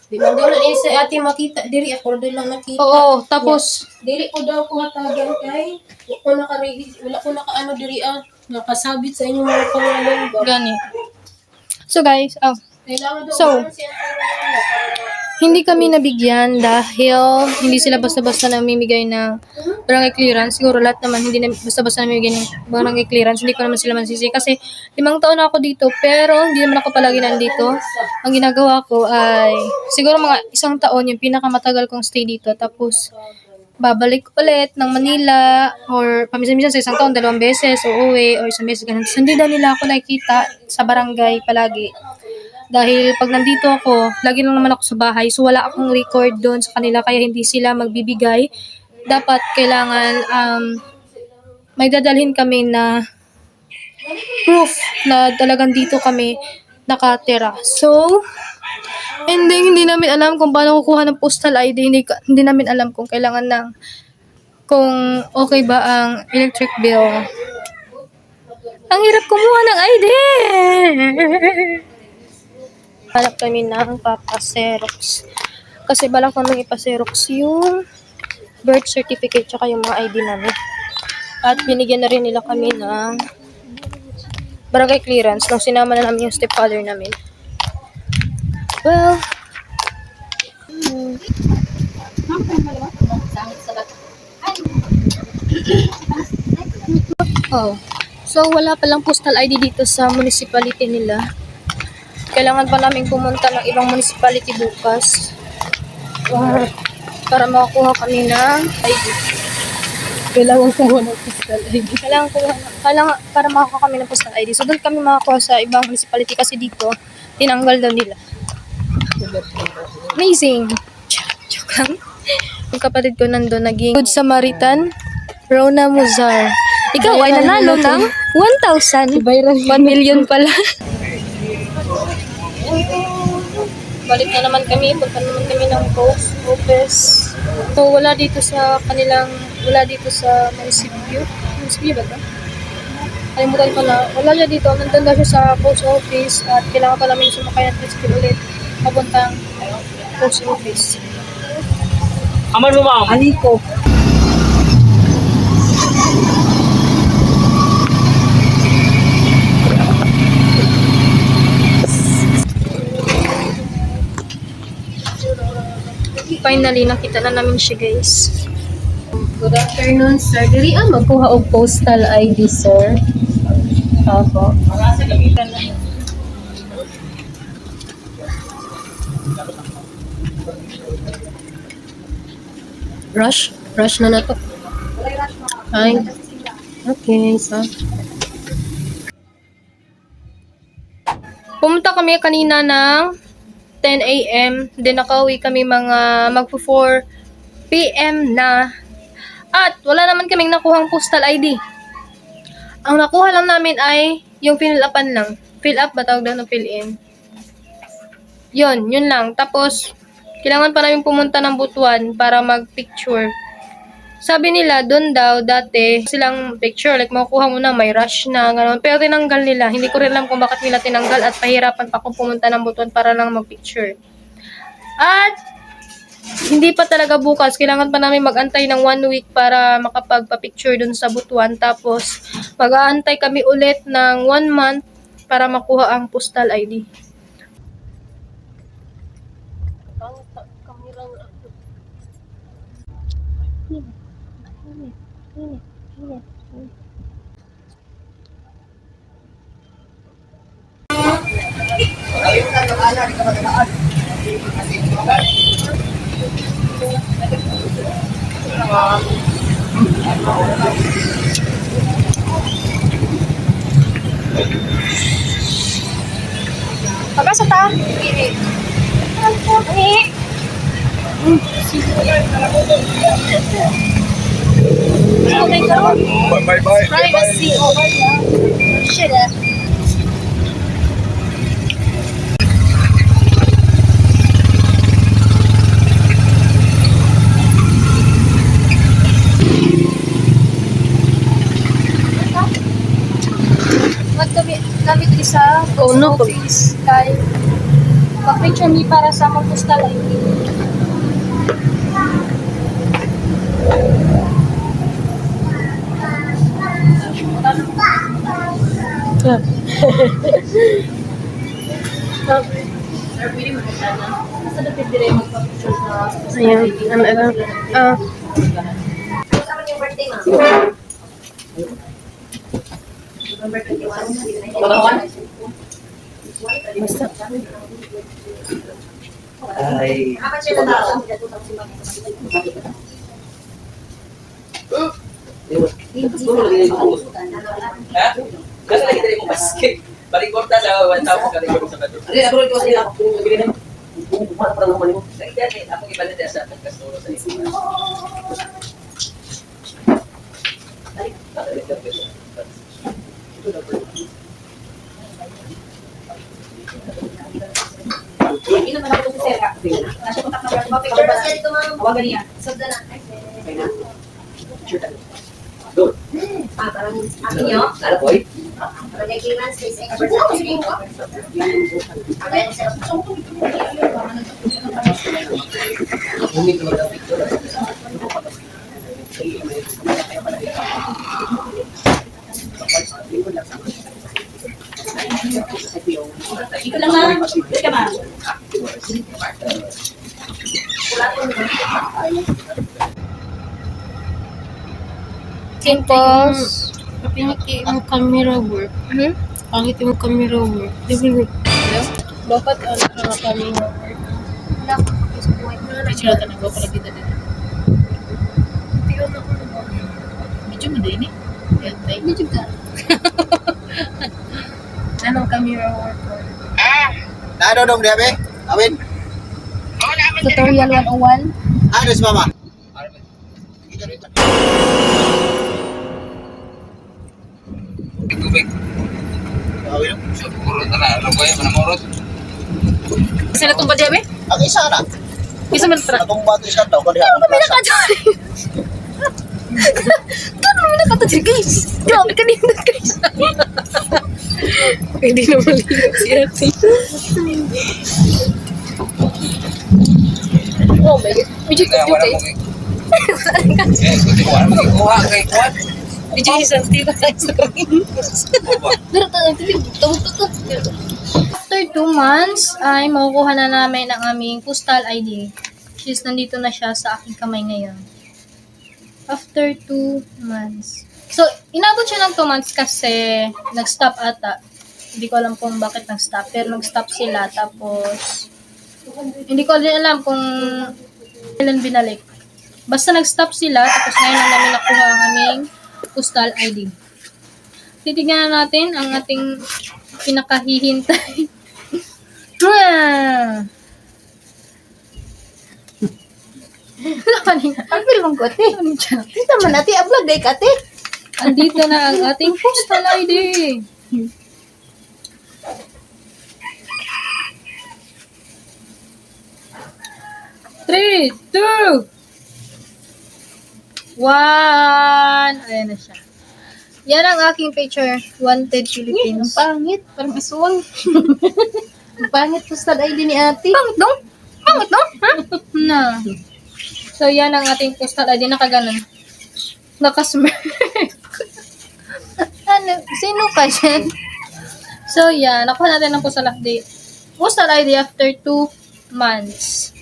Di man daw na sa ate makita diri ako din lang nakita. Oo, tapos Dili ko daw ko hatagan kay wala ko nakaano diri nakasabit sa inyong mga pangalan ba. gani. So guys, Kailangan daw So, siya para hindi kami nabigyan dahil hindi sila basta-basta namimigay ng barangay clearance. Siguro lahat naman hindi na basta-basta namimigay ng barangay clearance. Hindi ko naman sila masisi kasi 5 taon na ako dito pero hindi naman ako palagi nandito. Ang ginagawa ko ay siguro mga 1 taon yung pinakamatagal kong stay dito. Tapos babalik ulit ng Manila or paminsan-minsan sa 1 taon, 2 beses uuwi or 1 beses ganun. So, hindi daw nila ako nakikita sa barangay palagi. Dahil pag nandito ako, lagi lang naman ako sa bahay. So, wala akong record doon sa kanila kaya hindi sila magbibigay. Dapat kailangan may dadalhin kami na proof na talagang dito kami nakatira. So, hindi namin alam kung paano kukuha ng postal ID. Hindi namin alam kung kailangan kung okay ba ang electric bill. Ang hirap kumuha ng ID! Hanap kami ng papaserox. Kasi balak namin ipaserox yung birth certificate tsaka yung mga ID namin. At binigyan na rin nila kami ng barangay clearance nung sinama na namin yung stepfather namin. Well, so wala palang postal ID dito sa municipality nila. Kailangan pa namin pumunta ng ibang municipality bukas para makakuha kami ng ID. kailangan ko ng postal ID. Kailangan para makakuha kami ng postal ID. So doon kami makakuha sa ibang municipality kasi dito tinanggal daw nila. Amazing. Joke lang. Yung kapatid ko nandun naging Good Samaritan, Rona Muzar. Ikaw ay nanalo ng 1,000. 1 million pala. Balik na naman kami. Punta naman kami ng post office. So wala dito sa munisipyo. Munisipyo ba ito? Kalimutan ko na. Wala siya dito. Nandun daw siya sa post office at kailangan pa namin sumakay ng tricycle ulit papuntang post office. Aman mo, ma'am. Aliko. Finally, nakita na namin siya, guys. Good afternoon, sir. Diri magkuha og postal ID, sir. Opo. Rush na to. Ay. Okay, so. Pumunta kami kanina ng 10 a.m. Then nakauwi kami mga magpo 4 p.m. na. At wala naman kaming nakuhang postal ID. Ang nakuha lang namin ay yung fill-upan lang. Fill up ba tawag daw ng fill in? Yun lang. Tapos, kailangan pa namin pumunta ng Butuan para mag-picture. Sabi nila, doon daw dati silang picture, like makukuha mo na, may rush na, gano'n. Pero tinanggal nila. Hindi ko rin alam kung bakit nila tinanggal at pahirapan pa akong pumunta ng Butuan para lang mag-picture. At hindi pa talaga bukas. Kailangan pa namin mag-antay ng 1 week para makapagpa-picture doon sa Butuan. Tapos, mag-aantay kami ulit ng 1 month para makuha ang postal ID. Pagkasa ta? Ini. Bye-bye. Privacy over here. Shit. Kami sa post office kay Pag-picture me para sa mga postal ID. Ayan, ano. Ay. Ha? Kasi lagi tayo mo basket. Balik korta sa 1,000 ka rin sa bato. Ano ako rin ko sa ako kung bibili na. Para para naman mo. Lagi dyan ako ibalit sa kasturo sa isip. Ini naman ako sa sera. Nasa kontak na ba picture ba dito mga awagan niya. Sabda na. Good. Parang akin niyo. Ano boy? Para kay clearance space ay kabarta ko. Amen. Hindi ko na picture. Ito lang ha. Dito ka ba? Pimples. Pangit yung camera work. Pangit yung camera work. Bakit ang camera work? Picture natin ako pala kita dito. Medyo mo din eh. Medyo ka. Anong camera work? Ano dong dia be? Awin. Tutorial 101. Ano si mama? Tubig. Awin. Siguro na ano boy, manamorot. Sila itong badya ba? Ang isa na. Isa man tra. Atong bato sa daw kadi ang plaza. Kano mo nakatadyo guys? Grabe ka din guys. Hindi na maliit si ate. Oh my God. Medyo Kaya cute wala eh. mo kay. Kasi wala mo kay kuha kay kuha. Medyo isang tila tayo sa kami. Pero after 2 months ay makukuha na namin ang aming postal ID. Which is nandito na siya sa aking kamay ngayon. After 2 months. So, inabot siya ng 2 months kasi nag-stop ata. Hindi ko alam kung bakit nag-stop. Pero nag-stop sila. Tapos, hindi ko din alam kung kailan binalik. Basta nag-stop sila. Tapos ngayon lang namin nakuha ang aming postal ID. Titignan natin ang ating pinakahihintay. Apil mong kote. Kita man ati upload day kate. Andito na ang ating postal ID. Three, two, one. Ayan na siya. Yan ang aking picture. Wanted Philippines. Pangit, parang aswang. Pangit postal ID ni ate. Pangit dong? Pangit dong? Ha? Na. So, yan ang ating postal ID. Nakaganon. Nakasmer. Ano? Sino ka dyan? So, yan. Nakuha natin ng postal ID. Postal ID after 2 months.